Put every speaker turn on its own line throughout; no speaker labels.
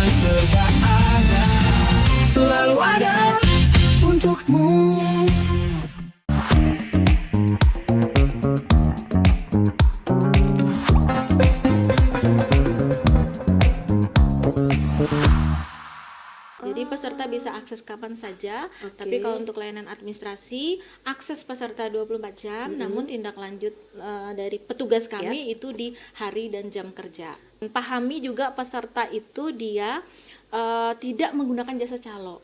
serba ada, selalu ada untukmu.
Jadi peserta bisa akses kapan saja, tapi kalau untuk layanan administrasi, akses peserta 24 jam, namun tindak lanjut dari petugas kami itu di hari dan jam kerja. Pahami juga peserta itu dia tidak menggunakan jasa calo.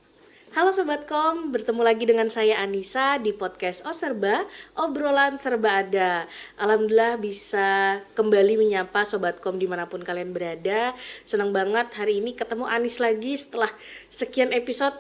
Halo Sobatkom, bertemu lagi dengan saya Anissa di podcast Oh Serba, obrolan serba ada. Alhamdulillah bisa kembali menyapa Sobatkom dimanapun kalian berada. Senang banget hari ini ketemu Anis lagi setelah sekian episode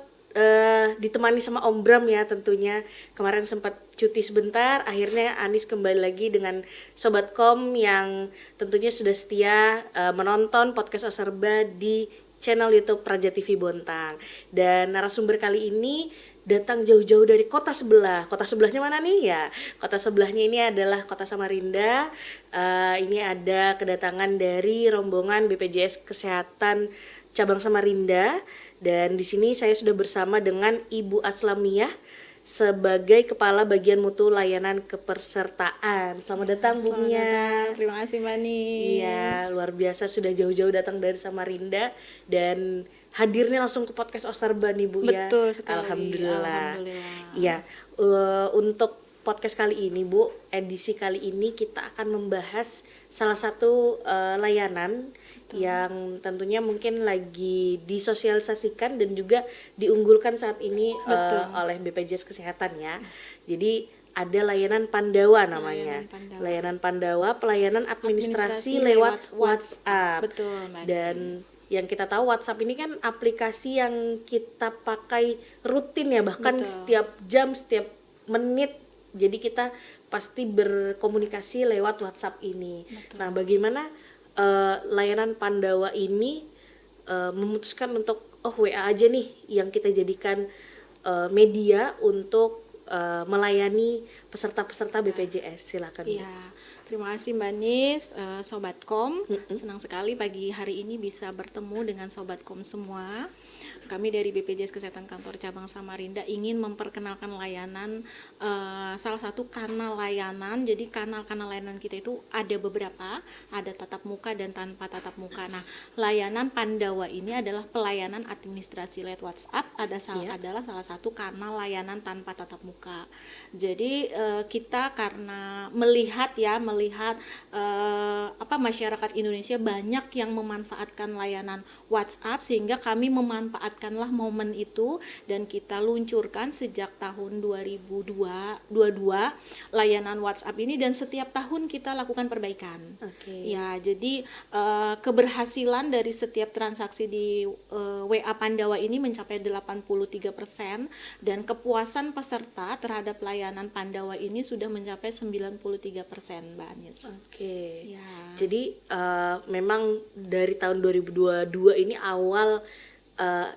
ditemani sama Om Bram ya tentunya. Kemarin sempat cuti sebentar, akhirnya Anis kembali lagi dengan Sobatkom yang tentunya sudah setia menonton podcast Oh Serba di channel YouTube Praja TV Bontang. Dan narasumber kali ini datang jauh-jauh dari kota sebelah. Kota sebelahnya mana nih ya? Kota sebelahnya ini adalah Kota Samarinda. Ini ada kedatangan dari rombongan BPJS Kesehatan Cabang Samarinda. Dan di sini saya sudah bersama dengan Ibu Aslamiyah sebagai Kepala Bagian Mutu Layanan Kepesertaan. Selamat datang Bu Mia.
Terima kasih Mbak Nis.
Iya, luar biasa sudah jauh-jauh datang dari Samarinda dan hadirnya langsung ke podcast Oh Serba nih Bu ya.
Betul sekali.
Alhamdulillah. Iya, untuk podcast kali ini Bu, edisi kali ini kita akan membahas salah satu layanan yang tentunya mungkin lagi disosialisasikan dan juga diunggulkan saat ini oleh BPJS Kesehatan ya. Jadi ada layanan Pandawa namanya. Layanan Pandawa, pelayanan administrasi lewat WhatsApp.
Betul, Mbak.
Dan yang kita tahu WhatsApp ini kan aplikasi yang kita pakai rutin ya, bahkan setiap jam, setiap menit. Jadi kita pasti berkomunikasi lewat WhatsApp ini. Nah, bagaimana layanan Pandawa ini memutuskan untuk WA aja nih yang kita jadikan media untuk melayani peserta-peserta BPJS. Silakan.
Iya, terima kasih Mbak Nis, Sobatkom. Senang sekali pagi hari ini bisa bertemu dengan Sobatkom semua. Kami dari BPJS Kesehatan Kantor Cabang Samarinda ingin memperkenalkan layanan, salah satu kanal layanan. Jadi kanal-kanal layanan kita itu ada beberapa, ada tatap muka dan tanpa tatap muka. Nah, layanan Pandawa ini adalah pelayanan administrasi lewat WhatsApp, adalah salah satu kanal layanan tanpa tatap muka. Jadi kita karena melihat masyarakat Indonesia banyak yang memanfaatkan layanan WhatsApp, sehingga kami memanfaatkanlah momen itu dan kita luncurkan sejak tahun 2022 layanan WhatsApp ini, dan setiap tahun kita lakukan perbaikan. Ya, jadi keberhasilan dari setiap transaksi di WA Pandawa ini mencapai 83% dan kepuasan peserta terhadap layanan Pandawa ini sudah mencapai 93%, Mbak Anis. Ya.
Jadi memang dari tahun 2022 ini awal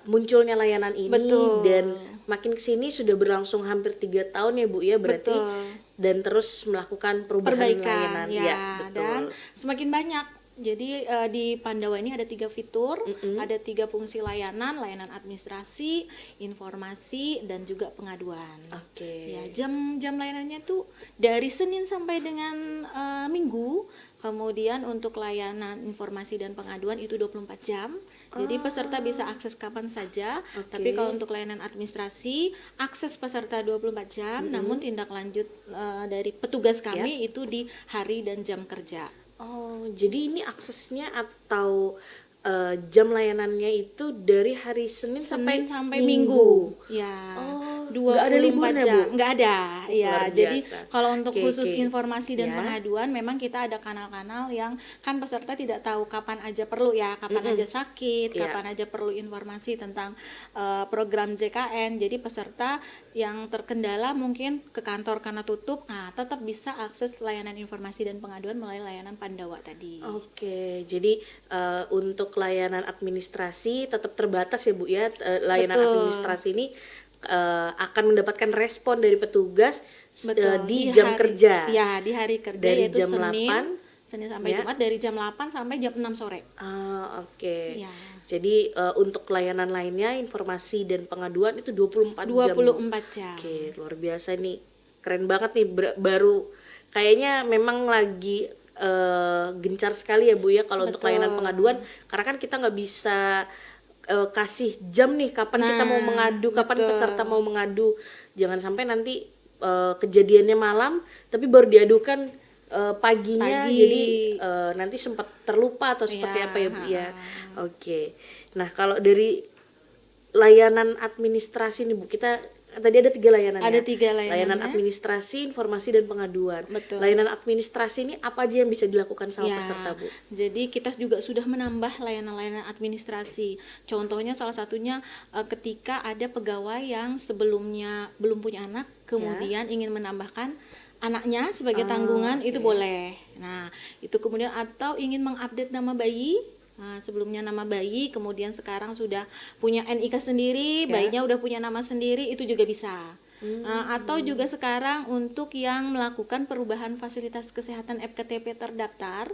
munculnya layanan ini.
Betul.
Dan makin kesini sudah berlangsung hampir 3 tahun ya Bu ya berarti.
Betul.
Dan terus melakukan perbaikan layanan
ya,
betul.
Dan semakin banyak. Jadi di Pandawa ini ada 3 fitur, ada 3 fungsi layanan administrasi, informasi, dan juga pengaduan. Ya, jam layanannya tuh dari Senin sampai dengan Minggu. Kemudian untuk layanan informasi dan pengaduan itu 24 jam. Jadi peserta bisa akses kapan saja. Tapi kalau untuk layanan administrasi, akses peserta 24 jam, namun tindak lanjut dari petugas kami itu di hari dan jam kerja.
Jadi ini aksesnya atau jam layanannya itu dari hari Senin sampai
Minggu. Ya. 24
ada liburnya,
jam.
Bu?
Nggak ada. Ya, jadi kalau untuk khusus
oke.
informasi dan pengaduan memang kita ada kanal-kanal yang kan peserta tidak tahu kapan aja perlu ya, kapan aja sakit, kapan aja perlu informasi tentang program JKN. Jadi peserta yang terkendala mungkin ke kantor karena tutup, tetap bisa akses layanan informasi dan pengaduan melalui layanan Pandawa tadi.
Jadi untuk layanan administrasi tetap terbatas ya Bu ya, layanan administrasi ini akan mendapatkan respon dari petugas di jam kerja.
Ya, di hari kerja
dari
yaitu
jam
Senin
8
Senin sampai
Ya.
Jumat dari jam 8 sampai jam 6 sore.
Oke.
Ya.
Jadi untuk layanan lainnya, informasi dan pengaduan itu 24 jam.
24 jam.
Oke, luar biasa nih. Keren banget nih, baru kayaknya memang lagi gencar sekali ya Bu ya kalau untuk
Betul.
layanan pengaduan, karena kan kita nggak bisa kasih jam nih kapan kita mau mengadu, kapan
betul.
peserta mau mengadu. Jangan sampai nanti kejadiannya malam tapi baru diadukan paginya,
Pagi.
jadi nanti sempat terlupa atau seperti
Iya,
apa ya Bu ya. Oke. Nah, kalau dari layanan administrasi nih Bu, kita tadi ada 3 layanan
Ada
ya?
3 layanannya.
Layanan administrasi, informasi dan pengaduan.
Betul.
Layanan administrasi ini apa aja yang bisa dilakukan sama
Ya,
peserta Bu?
jadi kita juga sudah menambah layanan-layanan administrasi. Contohnya salah satunya ketika ada pegawai yang sebelumnya belum punya anak, kemudian ingin menambahkan anaknya sebagai tanggungan, itu boleh. Nah, itu kemudian atau ingin mengupdate nama bayi. Nah, sebelumnya nama bayi, kemudian sekarang sudah punya NIK sendiri, bayinya udah punya nama sendiri, itu juga bisa. Atau juga sekarang untuk yang melakukan perubahan fasilitas kesehatan FKTP terdaftar,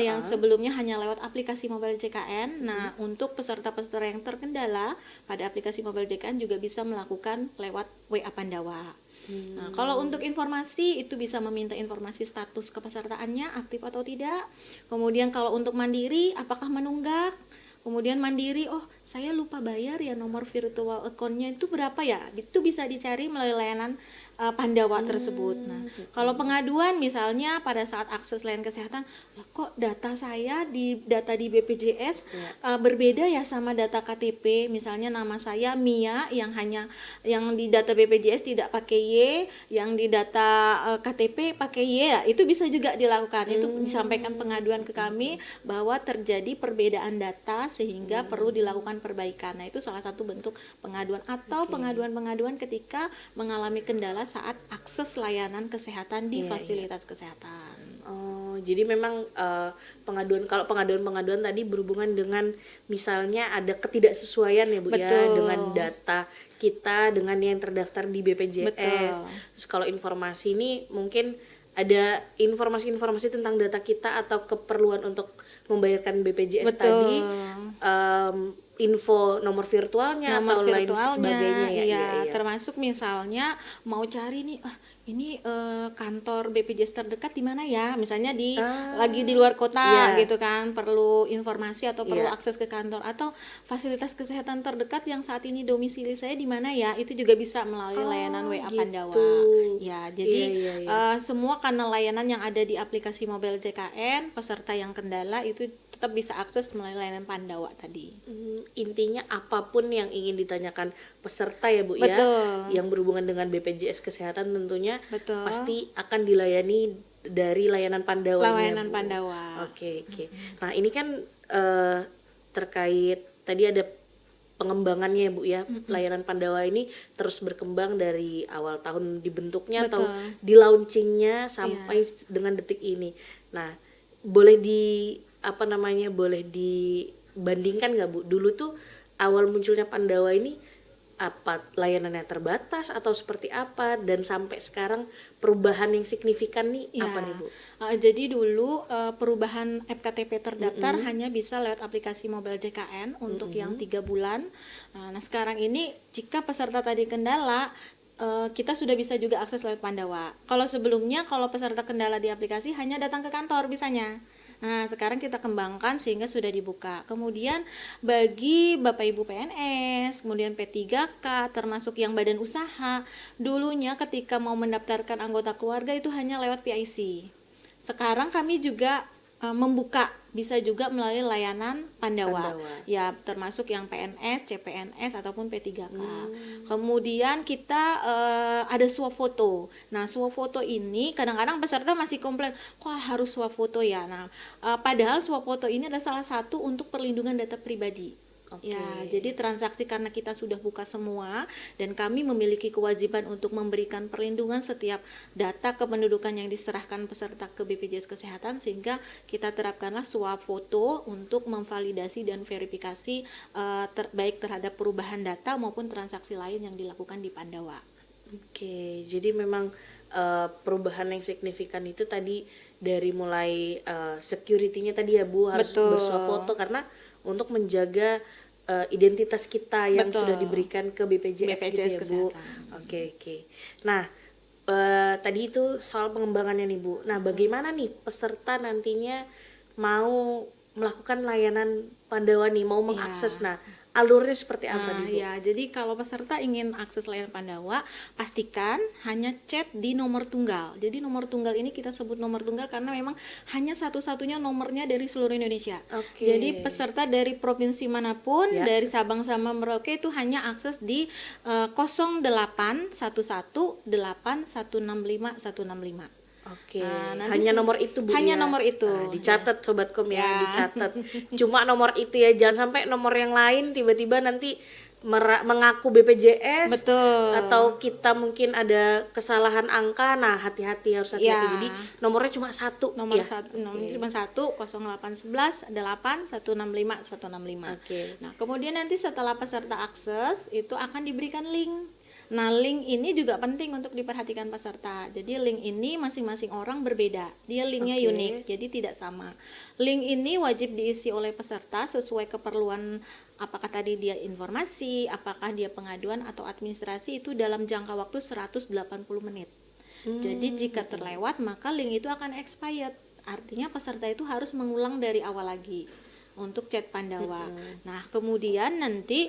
yang sebelumnya hanya lewat aplikasi mobile JKN. Nah, untuk peserta-peserta yang terkendala pada aplikasi mobile JKN juga bisa melakukan lewat WA Pandawa. Nah, kalau untuk informasi itu bisa meminta informasi status kepesertaannya aktif atau tidak. Kemudian kalau untuk mandiri apakah menunggak? Kemudian mandiri, oh saya lupa bayar ya nomor virtual account-nya itu berapa ya? Itu bisa dicari melalui layanan Pandawa tersebut. Nah, kalau pengaduan misalnya pada saat akses layanan kesehatan, "Lah, kok data saya data di BPJS berbeda ya sama data KTP. Misalnya nama saya Mia yang di data BPJS tidak pakai Y, yang di data KTP pakai Y ya." Itu bisa juga dilakukan. Itu disampaikan pengaduan ke kami bahwa terjadi perbedaan data sehingga perlu dilakukan perbaikan. Nah, itu salah satu bentuk pengaduan atau pengaduan-pengaduan ketika mengalami kendala saat akses layanan kesehatan di fasilitas kesehatan.
Oh, jadi memang kalau pengaduan tadi berhubungan dengan misalnya ada ketidaksesuaian ya Bu ya
Betul.
dengan data kita dengan yang terdaftar di BPJS.
Betul.
Terus kalau informasi ini mungkin ada informasi-informasi tentang data kita atau keperluan untuk membayarkan BPJS
Betul.
tadi, info nomor virtualnya
Nomor
atau lain
virtualnya,
sebagainya ya.
iya,
Iya.
termasuk misalnya mau cari nih, ini kantor BPJS terdekat di mana ya? Misalnya lagi di luar kota
Iya.
gitu kan, perlu informasi atau perlu
Iya.
akses ke kantor atau fasilitas kesehatan terdekat yang saat ini domisili saya di mana ya? Itu juga bisa melalui layanan WA
gitu.
Pandawa. Ya, jadi
Iya.
semua kanal layanan yang ada di aplikasi mobile JKN, peserta yang kendala itu tetap bisa akses melalui layanan Pandawa tadi.
Intinya apapun yang ingin ditanyakan peserta ya Bu
Betul.
ya, yang berhubungan dengan BPJS kesehatan tentunya
Betul.
pasti akan dilayani dari layanan Pandawa.
Layanan Pandawa.
Oke. Nah, ini kan terkait tadi ada pengembangannya ya Bu ya. Layanan Pandawa ini terus berkembang dari awal tahun dibentuknya atau
Betul.
di launchingnya sampai dengan detik ini. Nah, boleh dibandingkan nggak Bu? Dulu tuh awal munculnya Pandawa ini apa layanannya terbatas atau seperti apa, dan sampai sekarang perubahan yang signifikan nih apa nih Bu?
Jadi dulu perubahan FKTP terdaftar hanya bisa lewat aplikasi mobile JKN untuk yang 3 bulan. Nah, sekarang ini jika peserta tadi kendala, kita sudah bisa juga akses lewat Pandawa. Kalau sebelumnya kalau peserta kendala di aplikasi hanya datang ke kantor bisanya. Nah, sekarang kita kembangkan sehingga sudah dibuka. Kemudian bagi Bapak Ibu PNS, kemudian P3K, termasuk yang badan usaha, dulunya ketika mau mendaftarkan anggota keluarga itu hanya lewat PIC. Sekarang kami juga membuka, bisa juga melalui layanan Pandawa. Ya, termasuk yang PNS, CPNS ataupun P3K. Kemudian kita ada swafoto. Nah, swafoto ini kadang-kadang peserta masih komplain, kok harus swafoto ya. Nah, padahal swafoto ini adalah salah satu untuk perlindungan data pribadi. Ya, jadi transaksi karena kita sudah buka semua dan kami memiliki kewajiban untuk memberikan perlindungan setiap data kependudukan yang diserahkan peserta ke BPJS Kesehatan, sehingga kita terapkanlah swafoto untuk memvalidasi dan verifikasi baik terhadap perubahan data maupun transaksi lain yang dilakukan di Pandawa.
Oke, jadi memang perubahan yang signifikan itu tadi dari mulai security-nya tadi ya Bu, harus
Betul.
bersuah foto karena untuk menjaga identitas kita yang
Betul.
sudah diberikan ke BPJS,
BPJS
gitu ya Bu.
Kesehatan.
Oke. Nah, tadi itu soal pengembangannya nih Bu. Nah, bagaimana nih peserta nantinya mau melakukan layanan Pandawa nih, mau mengakses. Nah, alurnya seperti apa nih Bu?
Ya, jadi kalau peserta ingin akses layanan Pandawa, pastikan hanya chat di nomor tunggal. Jadi nomor tunggal ini kita sebut nomor tunggal karena memang hanya satu-satunya nomornya dari seluruh Indonesia.
Oke.
Jadi peserta dari provinsi manapun,
Ya.
dari Sabang sampai Merauke itu hanya akses di 081118165165.
Oke,
Nah, nanti
hanya nomor itu Bu
hanya
ya?
nomor itu.
Nah, dicatat Sobatkom ya,
Ya.
dicatat. Cuma nomor itu ya, jangan sampai nomor yang lain tiba-tiba nanti mengaku BPJS.
Betul.
Atau kita mungkin ada kesalahan angka, nah hati-hati, harus hati-hati.
Ya.
Jadi nomornya cuma satu.
Nomor
ya?
satu, nomor cuma 0811 8 165 165.
Oke.
Nah, kemudian nanti setelah peserta akses itu akan diberikan link. Nah, link ini juga penting untuk diperhatikan peserta. Jadi link ini masing-masing orang berbeda. Dia linknya
Oke.
unik, jadi tidak sama. Link ini wajib diisi oleh peserta sesuai keperluan, apakah tadi dia informasi, apakah dia pengaduan atau administrasi, itu dalam jangka waktu 180 menit. Jadi jika terlewat maka link itu akan expired. Artinya peserta itu harus mengulang dari awal lagi untuk chat Pandawa. Nah, kemudian nanti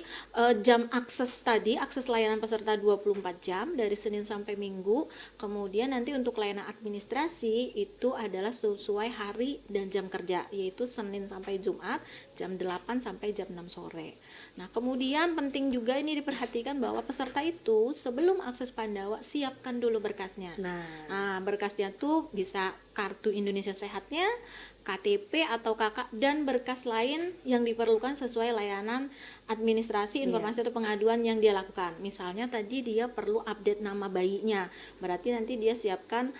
jam akses tadi, akses layanan peserta 24 jam dari Senin sampai Minggu. Kemudian nanti untuk layanan administrasi itu adalah sesuai hari dan jam kerja, yaitu Senin sampai Jumat jam 8 sampai jam 6 sore. Nah, kemudian penting juga ini diperhatikan bahwa peserta itu sebelum akses Pandawa siapkan dulu berkasnya. Nah, berkasnya tuh bisa kartu Indonesia Sehatnya, KTP atau KK, dan berkas lain yang diperlukan sesuai layanan administrasi, informasi atau pengaduan yang dia lakukan. Misalnya tadi dia perlu update nama bayinya, berarti nanti dia siapkan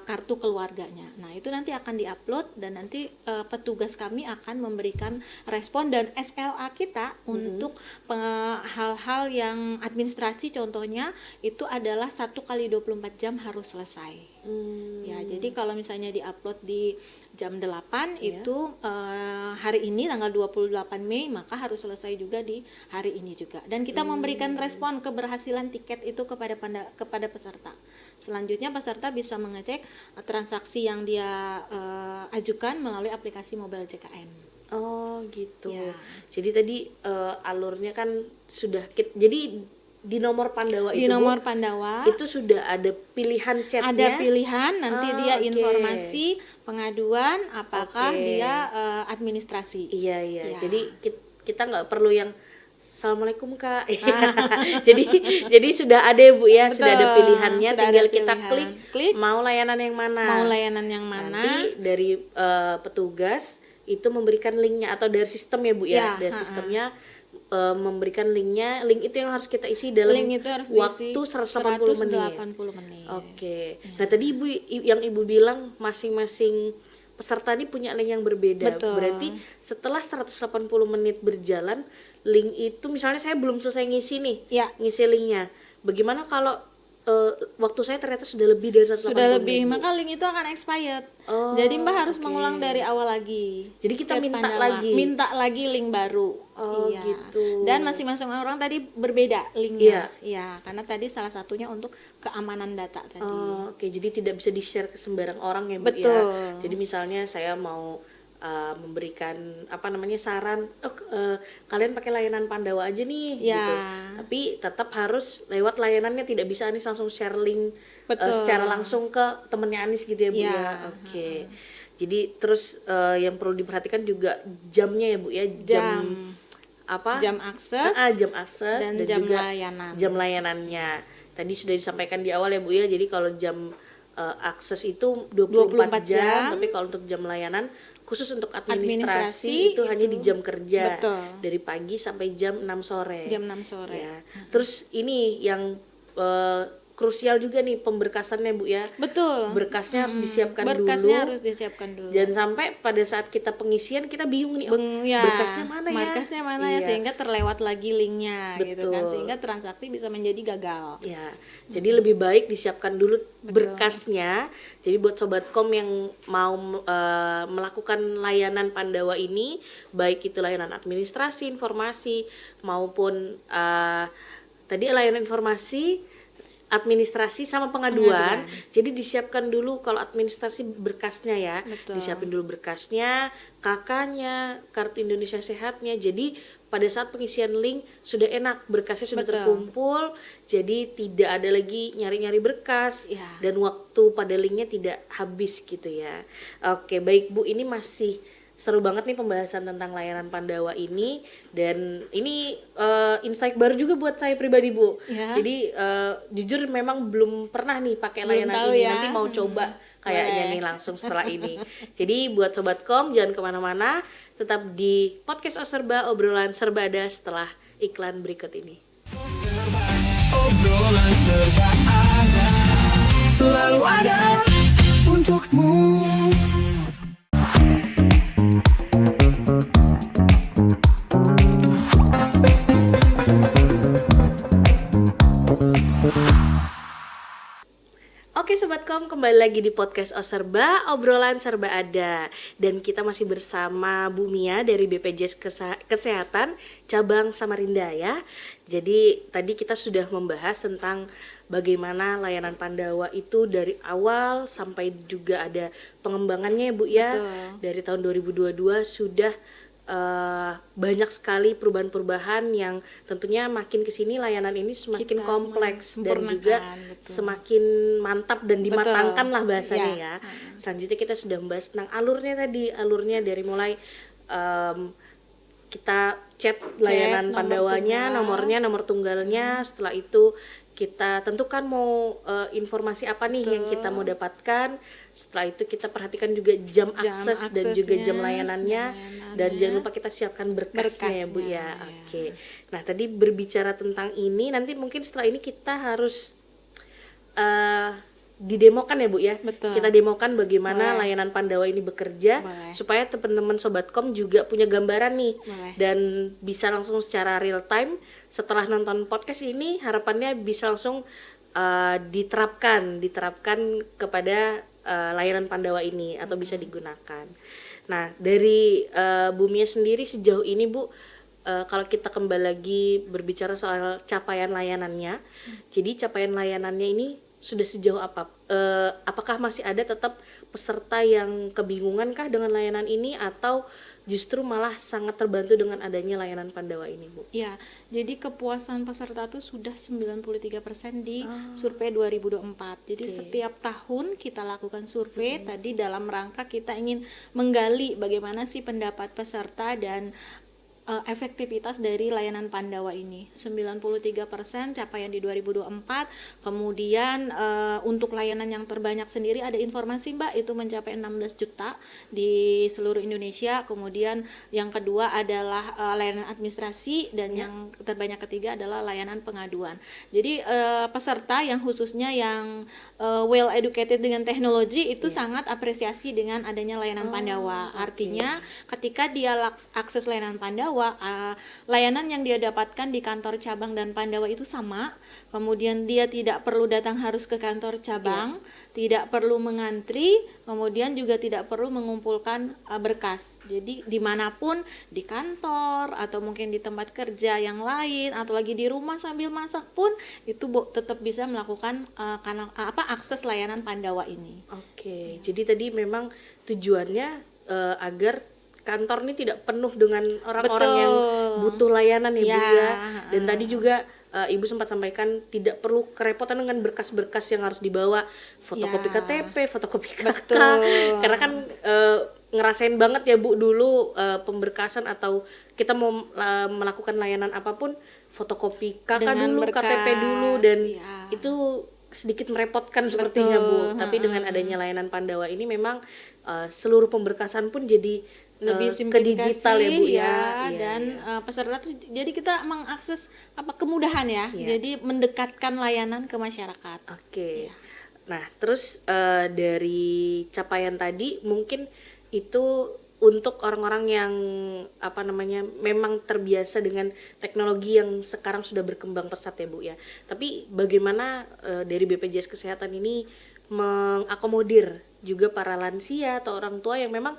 kartu keluarganya. Nah, itu nanti akan diupload dan nanti petugas kami akan memberikan respon dan SLA kita untuk hal-hal yang administrasi, contohnya itu adalah 1 kali 24 jam harus selesai. Ya, jadi kalau misalnya diupload di jam 8 itu hari ini tanggal 28 Mei, maka harus selesai juga di hari ini juga. Dan kita memberikan respon keberhasilan tiket itu kepada peserta. Selanjutnya peserta bisa mengecek transaksi yang dia ajukan melalui aplikasi mobile JKN.
Oh gitu.
Ya.
Jadi tadi alurnya kan sudah jadi di nomor Pandawa
Di
itu Bu,
nomor Pandawa
itu sudah ada pilihan chatnya.
ada pilihan, nanti dia
oke.
informasi, pengaduan, apakah
Oke.
dia administrasi.
Iya.
Ya.
Jadi kita nggak perlu yang Assalamualaikum Kak. jadi sudah ada ya Bu ya, sudah ada
Betul,
pilihannya,
sudah
tinggal
ada
kita
pilihan.
klik mau layanan yang mana.
Mau layanan yang mana?
Nanti dari petugas itu memberikan linknya, atau dari sistem ya Bu ya,
Ya,
dari sistemnya memberikan linknya. Link itu yang harus kita isi dalam
Link itu harus diisi
waktu 180 menit.
180 menit.
Oke. Nah, tadi yang Ibu bilang masing-masing peserta ini punya link yang berbeda.
Betul.
Berarti setelah 180 menit berjalan, link itu misalnya saya belum selesai ngisi nih.
Ya.
Ngisi linknya. Bagaimana kalau waktu saya ternyata sudah lebih dari 180
Sudah lebih,
menit, Bu?
maka link itu akan expired.
Oh,
Jadi Mbak harus
oke.
mengulang dari awal lagi.
Jadi kita
Chat
minta
Pandawa.
lagi?
Minta lagi link baru.
Oh,
Iya.
gitu.
Dan masing-masing orang tadi berbeda linknya.
Iya.
Iya, karena tadi salah satunya untuk keamanan data tadi.
Oh, oke, jadi tidak bisa di-share ke sembarang orang ya Bu
Betul.
ya. Jadi misalnya saya mau memberikan saran, kalian pakai layanan Pandawa aja nih,
Ya.
gitu. Tapi tetap harus lewat layanannya, tidak bisa Anis langsung share link
Betul.
secara langsung ke temennya Anis gitu ya Bu
Ya.
ya. Oke. Jadi terus yang perlu diperhatikan juga jamnya ya Bu ya,
Jam
jam
akses
jam akses
dan jam
juga
layanan.
jam layanannya. Tadi sudah disampaikan di awal ya Bu ya. Jadi kalau jam akses itu 24 jam, tapi kalau untuk jam layanan khusus untuk administrasi itu hanya di jam kerja.
Betul.
Dari pagi sampai jam 6 sore.
Jam 6 sore.
Ya. Terus ini yang krusial juga nih pemberkasannya Bu ya.
Betul.
Berkasnya harus disiapkan
Berkasnya
dulu.
harus disiapkan dulu.
Jangan sampai pada saat kita pengisian kita bingung nih, berkasnya mana ya?
Berkasnya mana ya,
Iya.
sehingga terlewat lagi linknya gitu kan,
Betul.
sehingga transaksi bisa menjadi gagal.
Ya, jadi lebih baik disiapkan dulu berkasnya. Jadi buat Sobatkom yang mau melakukan layanan Pandawa ini, baik itu layanan administrasi, informasi maupun tadi layanan informasi, administrasi sama pengaduan. Jadi disiapkan dulu kalau administrasi berkasnya ya.
Betul.
Disiapin dulu berkasnya, KK-nya, kartu Indonesia Sehatnya. Jadi pada saat pengisian link sudah enak, berkasnya sudah
Betul.
terkumpul. Jadi tidak ada lagi nyari-nyari berkas
Ya.
dan waktu pada linknya tidak habis gitu ya. Oke, baik Bu, ini masih seru banget nih pembahasan tentang layanan Pandawa ini, dan ini insight baru juga buat saya pribadi Bu.
Ya.
Jadi jujur memang belum pernah nih pakai
Belum
layanan
tahu
ini.
ya.
Nanti mau coba kayaknya
Boleh.
nih langsung setelah ini. Jadi buat Sobatkom jangan kemana-mana, tetap di podcast Oserba, obrolan serba ada setelah iklan berikut ini.
Obrolan serba ada, selalu ada untukmu.
Oke Sobatkom, kembali lagi di podcast Oserba, obrolan serba ada. Dan kita masih bersama Bu Mia dari BPJS Kesehatan Cabang Samarinda ya. Jadi tadi kita sudah membahas tentang bagaimana layanan Pandawa itu dari awal sampai juga ada pengembangannya Bu ya.
Betul.
Dari tahun 2022 sudah banyak sekali perubahan-perubahan yang tentunya makin kesini layanan ini semakin
Kita
kompleks dan
semakin
juga
sempurnakan, betul.
semakin mantap dan dimatangkan lah bahasanya
Ya.
ya. Selanjutnya kita sudah membahas tentang alurnya dari mulai kita chat layanan
nomor
Pandawanya,
tunggal.
nomor tunggalnya. Setelah itu kita tentukan mau informasi apa nih yang kita mau dapatkan. Setelah itu kita perhatikan juga jam akses dan juga jam layanannya, dan jangan lupa kita siapkan berkasnya ya Bu ya.
Berkasnya, ya.
Oke. Nah, tadi berbicara tentang ini, nanti mungkin setelah ini kita harus didemokan ya Bu ya.
Betul.
Kita demokan bagaimana
Boleh.
layanan Pandawa ini bekerja,
Boleh.
supaya teman-teman Sobatkom juga punya gambaran nih.
Boleh.
Dan bisa langsung secara real time setelah nonton podcast ini, harapannya bisa langsung diterapkan kepada layanan Pandawa ini atau bisa digunakan. Nah, dari Bu Mia sendiri sejauh ini Bu, kalau kita kembali lagi berbicara soal capaian layanannya, jadi capaian layanannya ini sudah sejauh apa? Apakah masih ada tetap peserta yang kebingungan kah dengan layanan ini, atau justru malah sangat terbantu dengan adanya layanan Pandawa ini Bu?
Ya, jadi kepuasan peserta itu sudah 93% di survei 2024. Jadi setiap tahun kita lakukan survei, tadi dalam rangka kita ingin menggali bagaimana sih pendapat peserta dan efektivitas dari layanan Pandawa ini. 93% capaian di 2024. Kemudian untuk layanan yang terbanyak sendiri ada informasi Mbak, itu mencapai 16 juta di seluruh Indonesia. Kemudian yang kedua adalah layanan administrasi, dan yang terbanyak ketiga adalah layanan pengaduan. Jadi peserta yang khususnya yang well educated dengan teknologi itu sangat apresiasi dengan adanya layanan Pandawa. Artinya ketika dia akses layanan Pandawa, layanan yang dia dapatkan di kantor cabang dan Pandawa itu sama. Kemudian dia tidak perlu datang harus ke kantor cabang, tidak perlu mengantri, kemudian juga tidak perlu mengumpulkan berkas. Jadi dimanapun, di kantor atau mungkin di tempat kerja yang lain, atau lagi di rumah sambil masak pun, itu tetap bisa melakukan akses layanan Pandawa ini.
Oke, jadi tadi memang tujuannya agar kantor ini tidak penuh dengan orang-orang yang butuh layanan ya Bu ya. Dan tadi juga Ibu sempat sampaikan tidak perlu kerepotan dengan berkas-berkas yang harus dibawa, fotokopi KTP, fotokopi KK. Karena kan ngerasain banget ya Bu dulu pemberkasan atau kita mau melakukan layanan apapun, fotokopi KK
Dengan
dulu,
berkas,
KTP dulu, dan
ya.
itu sedikit merepotkan sepertinya Bu. Tapi dengan adanya layanan Pandawa ini memang seluruh pemberkasan pun jadi
lebih
ke
simplifikasi
digital ya Bu ya. Iya,
dan
iya.
peserta tuh jadi kita mengakses kemudahan ya.
Iya.
Jadi mendekatkan layanan ke masyarakat.
Oke.
Iya.
Nah, terus dari capaian tadi mungkin itu untuk orang-orang yang memang terbiasa dengan teknologi yang sekarang sudah berkembang pesat ya Bu ya. Tapi bagaimana dari BPJS Kesehatan ini mengakomodir juga para lansia atau orang tua yang memang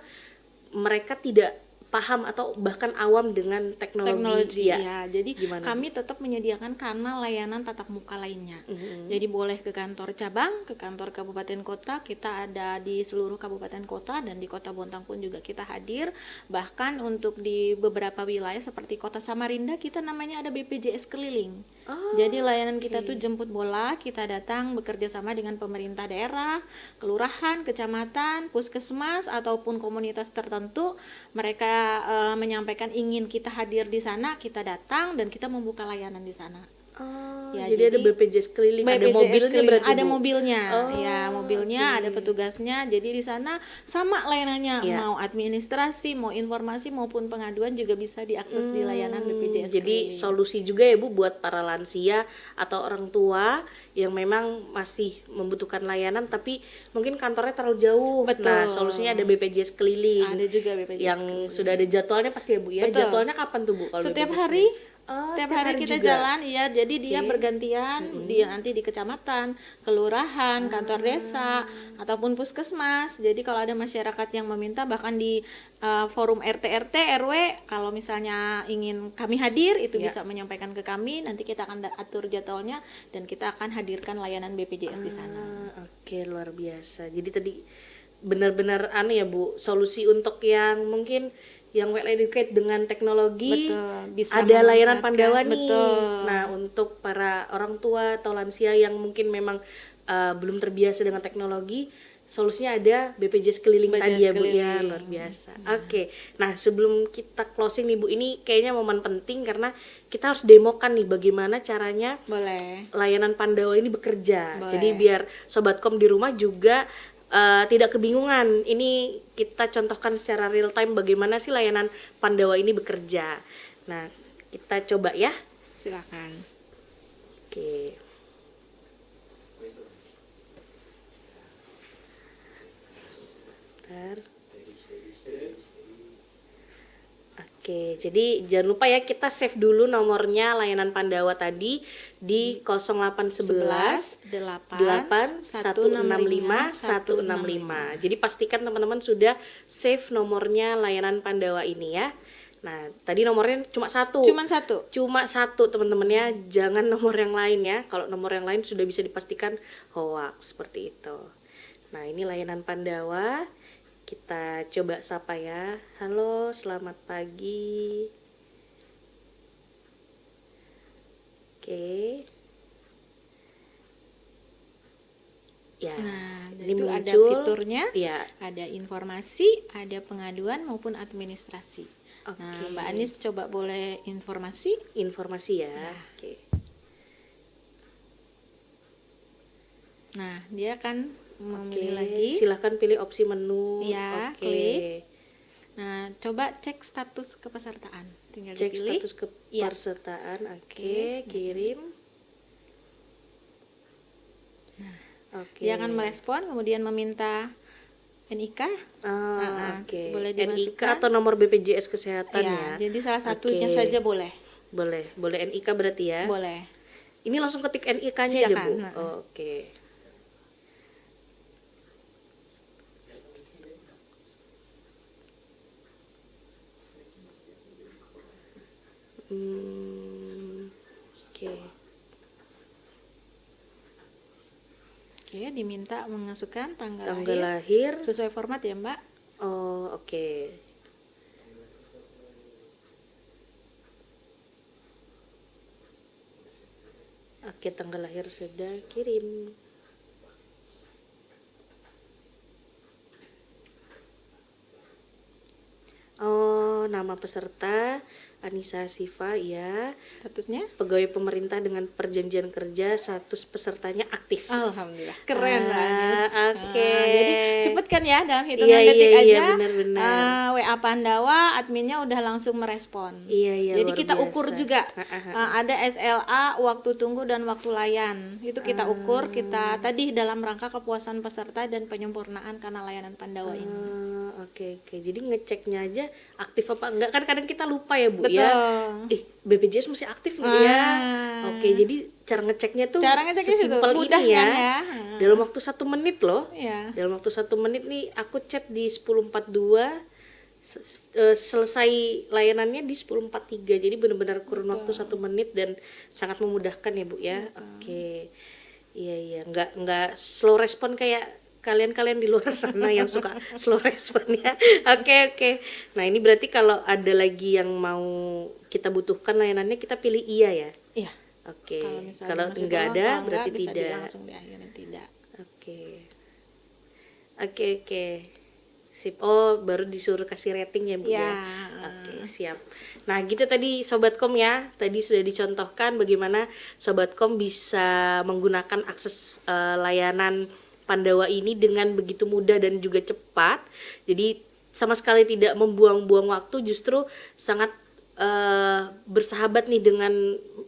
mereka tidak paham atau bahkan awam dengan teknologi ya.
Ya, jadi
Gimana,
kami tetap menyediakan kanal layanan tatap muka lainnya. Jadi boleh ke kantor cabang, ke kantor kabupaten kota, kita ada di seluruh kabupaten kota dan di Kota Bontang pun juga kita hadir. Bahkan untuk di beberapa wilayah seperti Kota Samarinda kita namanya ada BPJS keliling. Jadi layanan kita tuh jemput bola, kita datang bekerja sama dengan pemerintah daerah, kelurahan, kecamatan, puskesmas ataupun komunitas tertentu. Mereka menyampaikan ingin kita hadir di sana, kita datang dan kita membuka layanan di sana. Ya,
jadi ada BPJS keliling, ada
BPJS
mobilnya
keliling,
berarti
ada
Bu?
mobilnya.
Oh,
Ya, mobilnya ada petugasnya. Jadi di sana sama layanannya,
Iya.
mau administrasi, mau informasi maupun pengaduan juga bisa diakses di layanan BPJS
Jadi
keliling.
solusi juga ya Bu buat para lansia atau orang tua yang memang masih membutuhkan layanan tapi mungkin kantornya terlalu jauh.
Betul.
Nah, solusinya ada BPJS keliling.
Ada juga BPJS
yang
keliling.
sudah ada jadwalnya pasti ya Bu ya.
Betul.
Jadwalnya kapan tuh Bu kalau
Setiap
BPJS
hari.
keliling? Oh,
Setiap hari kita
juga.
jalan, ya. Jadi dia
Oke.
bergantian, dia nanti di kecamatan, kelurahan, kantor desa, ataupun puskesmas. Jadi kalau ada masyarakat yang meminta, bahkan di forum RT RW, kalau misalnya ingin kami hadir, itu
Ya.
bisa menyampaikan ke kami. Nanti kita akan atur jadwalnya dan kita akan hadirkan layanan BPJS di sana.
Oke, luar biasa. Jadi tadi benar-benar ya Bu, solusi untuk yang mungkin yang well educated dengan teknologi.
Betul, bisa
ada layanan
memanfaatkan.
Pandawa nih.
Betul.
Nah, untuk para orang tua atau lansia yang mungkin memang belum terbiasa dengan teknologi, solusinya ada BPJS keliling
BPJS
tadi ya Bu ya,
keliling.
luar biasa. Oke. Nah, sebelum kita closing nih Bu, ini kayaknya momen penting karena kita harus demokan nih bagaimana caranya
Boleh.
layanan Pandawa ini bekerja.
Boleh.
Jadi biar Sobatkom di rumah juga tidak kebingungan. Ini kita contohkan secara real time bagaimana sih layanan Pandawa ini bekerja. Nah, kita coba ya.
Silakan.
Oke. Bentar. Oke, jadi jangan lupa ya kita save dulu nomornya layanan Pandawa tadi di 0811 8 165 165. Jadi pastikan teman-teman sudah save nomornya layanan Pandawa ini ya. Nah, tadi nomornya cuma satu.
Cuma satu.
Teman-teman ya, jangan nomor yang lain ya. Kalau nomor yang lain sudah bisa dipastikan hoax seperti itu. Nah, ini layanan Pandawa. Kita coba sapa ya. Halo, selamat pagi. Oke. Ya,
Nah,
ini
itu ada
muncul.
fiturnya,
Ya,
ada informasi, ada pengaduan maupun administrasi.
Oke.
Nah, Mbak Anis coba boleh informasi.
informasi ya. Oke.
Nah, dia akan memilih
Oke,
lagi.
silahkan pilih opsi menu.
Ya,
Oke.
klik. Nah, coba cek status kepesertaan. Tinggal
Cek
dipilih.
status
Iya.
kepesertaan. Oke,
Oke.
kirim. Oke.
Dia akan merespon, kemudian meminta NIK.
Oke.
boleh
NIK
dimasukkan.
atau nomor BPJS Kesehatan ya.
Jadi salah satunya
Oke.
saja boleh.
Boleh NIK berarti ya.
Boleh.
Ini langsung ketik NIK-nya aja,
Silakan.
Bu.
Nah.
Oke. Oke.
Oke, diminta memasukkan tanggal
Tanggal
lahir
lahir.
sesuai format ya, Mbak.
Oh, oke. Oke, tanggal lahir sudah kirim. Oh, nama peserta Anissa Siva, ya.
Statusnya?
Pegawai pemerintah dengan perjanjian kerja, status pesertanya aktif.
Alhamdulillah. Keren Mbak Anis.
Oke.
Jadi cepet kan ya, dalam hitungan
Iya,
detik
iya,
aja.
benar-benar.
WA Pandawa, adminnya udah langsung merespon.
Iya,
Jadi
luar
kita
biasa.
ukur juga. Ada SLA, waktu tunggu dan waktu layan. Itu kita ukur, kita tadi dalam rangka kepuasan peserta dan penyempurnaan karena layanan Pandawa ini.
Oke. Jadi ngeceknya aja aktif apa enggak, kan kadang kita lupa ya Bu
Betul.
ya. BPJS masih aktif nih ya. Oke, jadi cara ngeceknya tuh sesimpel
mudah
ini ya.
kan ya.
Dalam waktu 1 menit loh.
Iya.
Dalam waktu 1 menit nih aku chat di 10.42, selesai layanannya di 10.43. Jadi benar-benar kurun waktu 1 menit dan sangat memudahkan ya Bu ya. Oke. Iya, nggak slow respon kayak kalian di luar sana yang suka slow respon ya. Oke. Nah, ini berarti kalau ada lagi yang mau kita butuhkan layanannya, kita pilih iya ya.
Iya.
Oke.
misalnya
Kalau
masih
enggak
kurang,
ada
kalau
berarti
bisa
tidak.
langsung diakhirin tidak.
Oke. Sip. Oh, baru disuruh kasih rating ya Bu ya. Oke, siap. Nah, gitu tadi Sobatkom ya. Tadi sudah dicontohkan bagaimana Sobatkom bisa menggunakan akses layanan Pandawa ini dengan begitu mudah dan juga cepat. Jadi sama sekali tidak membuang-buang waktu, justru sangat bersahabat nih dengan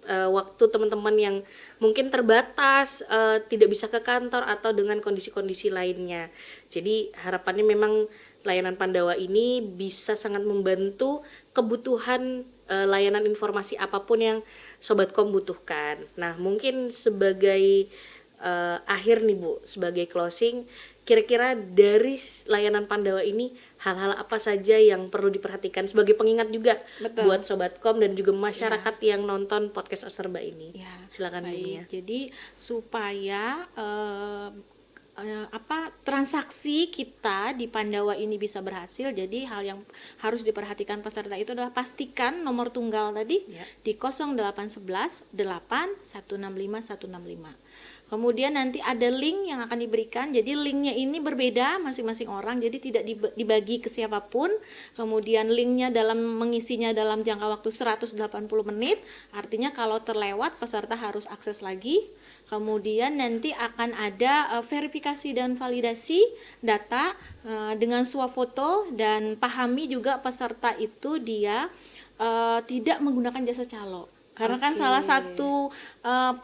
waktu teman-teman yang mungkin terbatas, tidak bisa ke kantor atau dengan kondisi-kondisi lainnya. Jadi harapannya memang layanan Pandawa ini bisa sangat membantu kebutuhan layanan informasi apapun yang Sobatkom butuhkan. Nah, mungkin sebagai akhir nih Bu, sebagai closing, kira-kira dari layanan Pandawa ini hal-hal apa saja yang perlu diperhatikan sebagai pengingat juga buat Sobatkom dan juga masyarakat yang nonton podcast Oserba ini.
Ya,
silakan Bu Mia.
Jadi supaya transaksi kita di Pandawa ini bisa berhasil, jadi hal yang harus diperhatikan peserta itu adalah pastikan nomor tunggal tadi di 0811 8 165 165. Kemudian nanti ada link yang akan diberikan. Jadi linknya ini berbeda masing-masing orang, jadi tidak dibagi ke siapapun. Kemudian linknya mengisinya dalam jangka waktu 180 menit. Artinya kalau terlewat peserta harus akses lagi. Kemudian nanti akan ada verifikasi dan validasi data dengan swafoto, dan pahami juga peserta itu dia tidak menggunakan jasa calo. Karena kan salah satu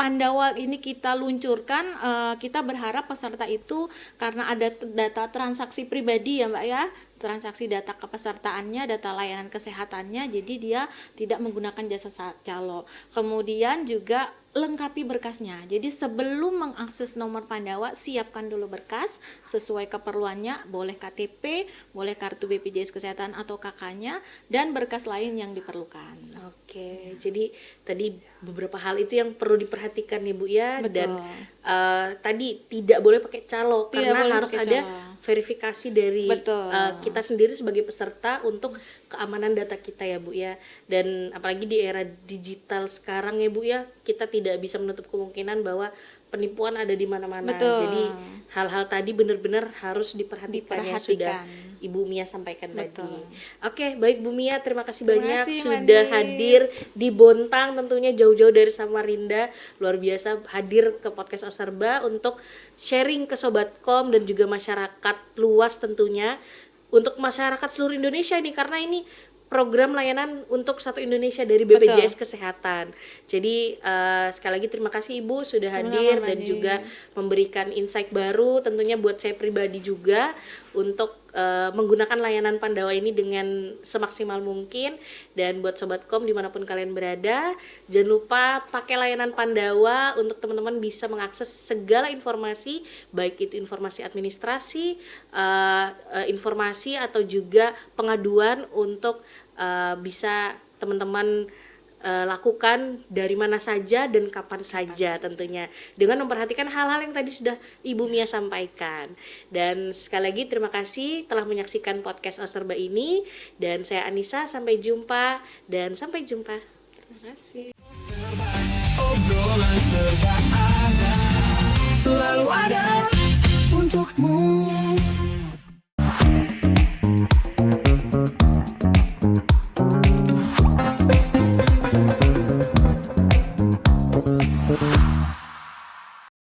Pandawa ini kita luncurkan, kita berharap peserta itu karena ada data transaksi pribadi ya Mbak ya, transaksi data kepesertaannya, data layanan kesehatannya, jadi dia tidak menggunakan jasa calo. Kemudian juga lengkapi berkasnya. Jadi sebelum mengakses nomor Pandawa, siapkan dulu berkas sesuai keperluannya, boleh KTP, boleh kartu BPJS Kesehatan atau KK-nya, dan berkas lain yang diperlukan.
Oke, jadi tadi beberapa hal itu yang perlu diperhatikan ya Bu ya.
Betul.
Dan tadi tidak boleh pakai calo karena
boleh
harus
pakai
ada
calo.
verifikasi dari
Betul.
kita sendiri sebagai peserta untuk keamanan data kita ya Bu ya. Dan apalagi di era digital sekarang ya Bu ya, kita tidak bisa menutup kemungkinan bahwa penipuan ada di mana-mana.
Betul.
Jadi hal-hal tadi benar-benar harus diperhatikan yang sudah
Diperhatikan.
Ibu Mia sampaikan
Betul.
tadi. Oke, baik Bu Mia, terima kasih
Terima
banyak
kasih,
sudah
Manis.
hadir di Bontang, tentunya jauh-jauh dari Samarinda. Luar biasa hadir ke podcast Oserba untuk sharing ke Sobatkom dan juga masyarakat luas tentunya, untuk masyarakat seluruh Indonesia nih, karena ini program layanan untuk satu Indonesia dari BPJS Kesehatan. Jadi sekali lagi terima kasih Ibu sudah hadir dan juga memberikan insight baru tentunya buat saya pribadi juga untuk menggunakan layanan Pandawa ini dengan semaksimal mungkin. Dan buat Sobatkom dimanapun kalian berada, jangan lupa pakai layanan Pandawa untuk teman-teman bisa mengakses segala informasi, baik itu informasi administrasi, informasi atau juga pengaduan untuk bisa teman-teman lakukan dari mana saja dan kapan saja tentunya, dengan memperhatikan hal-hal yang tadi sudah Ibu Mia sampaikan. Dan sekali lagi terima kasih telah menyaksikan podcast Oserba ini, dan saya Anissa, sampai jumpa dan sampai jumpa.
Terima kasih.
Obrolan serba